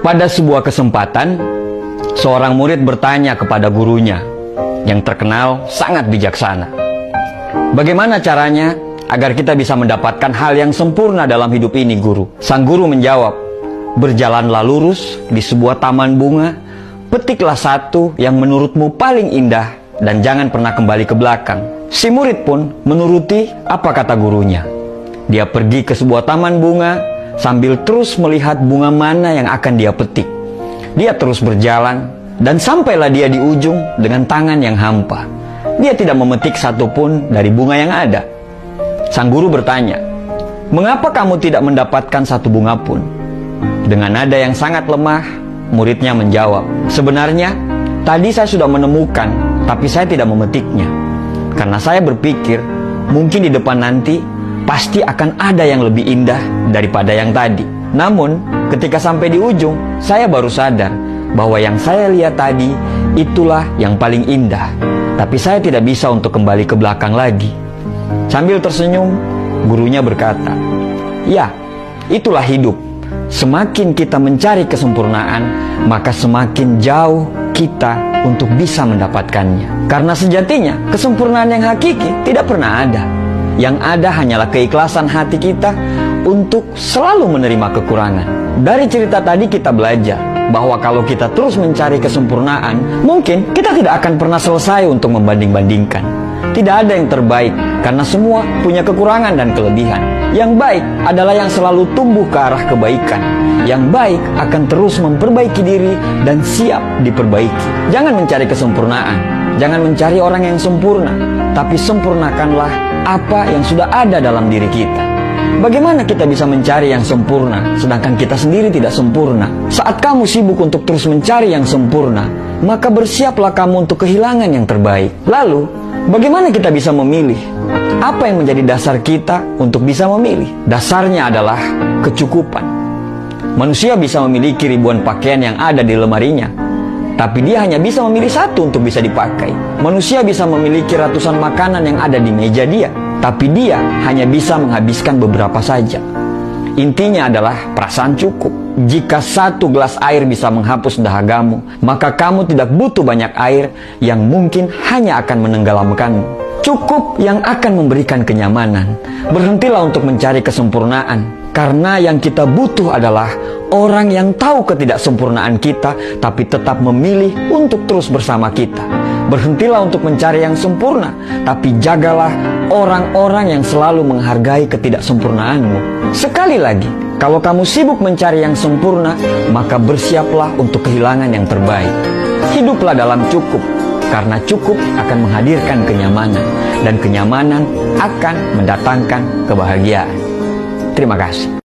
Pada sebuah kesempatan, seorang murid bertanya kepada gurunya yang terkenal sangat bijaksana. Bagaimana caranya agar kita bisa mendapatkan hal yang sempurna dalam hidup ini, guru? Sang guru menjawab, berjalanlah lurus di sebuah taman bunga, petiklah satu yang menurutmu paling indah dan jangan pernah kembali ke belakang. Si murid pun menuruti apa kata gurunya. Dia pergi ke sebuah taman bunga sambil terus melihat bunga mana yang akan dia petik. Dia terus berjalan dan sampailah dia di ujung dengan tangan yang hampa. Dia tidak memetik satupun dari bunga yang ada. Sang guru bertanya, mengapa kamu tidak mendapatkan satu bunga pun? Dengan nada yang sangat lemah, muridnya menjawab, sebenarnya tadi saya sudah menemukan, tapi saya tidak memetiknya. Karena saya berpikir, mungkin di depan nanti pasti akan ada yang lebih indah daripada yang tadi. Namun, ketika sampai di ujung, saya baru sadar bahwa yang saya lihat tadi itulah yang paling indah. Tapi saya tidak bisa untuk kembali ke belakang lagi. Sambil tersenyum, gurunya berkata, ya, itulah hidup. Semakin kita mencari kesempurnaan, maka semakin jauh kita untuk bisa mendapatkannya. Karena sejatinya, kesempurnaan yang hakiki tidak pernah ada. Yang ada hanyalah keikhlasan hati kita untuk selalu menerima kekurangan. Dari cerita tadi kita belajar bahwa kalau kita terus mencari kesempurnaan, mungkin kita tidak akan pernah selesai untuk membanding-bandingkan. Tidak ada yang terbaik, karena semua punya kekurangan dan kelebihan. Yang baik adalah yang selalu tumbuh ke arah kebaikan. Yang baik akan terus memperbaiki diri dan siap diperbaiki. Jangan mencari kesempurnaan, jangan mencari orang yang sempurna, tapi sempurnakanlah apa yang sudah ada dalam diri kita. Bagaimana kita bisa mencari yang sempurna sedangkan kita sendiri tidak sempurna? Saat kamu sibuk untuk terus mencari yang sempurna, maka bersiaplah kamu untuk kehilangan yang terbaik. Lalu, bagaimana kita bisa memilih? Apa yang menjadi dasar kita untuk bisa memilih? Dasarnya adalah kecukupan. Manusia bisa memiliki ribuan pakaian yang ada di lemarinya, tapi dia hanya bisa memilih satu untuk bisa dipakai. Manusia bisa memiliki ratusan makanan yang ada di meja dia, tapi dia hanya bisa menghabiskan beberapa saja. Intinya adalah perasaan cukup. Jika satu gelas air bisa menghapus dahagamu, maka kamu tidak butuh banyak air yang mungkin hanya akan menenggelamkanmu. Cukup yang akan memberikan kenyamanan. Berhentilah untuk mencari kesempurnaan, karena yang kita butuh adalah orang yang tahu ketidaksempurnaan kita, tapi tetap memilih untuk terus bersama kita. Berhentilah untuk mencari yang sempurna, tapi jagalah orang-orang yang selalu menghargai ketidaksempurnaanmu. Sekali lagi, kalau kamu sibuk mencari yang sempurna, maka bersiaplah untuk kehilangan yang terbaik. Hiduplah dalam cukup, karena cukup akan menghadirkan kenyamanan, dan kenyamanan akan mendatangkan kebahagiaan. Terima kasih.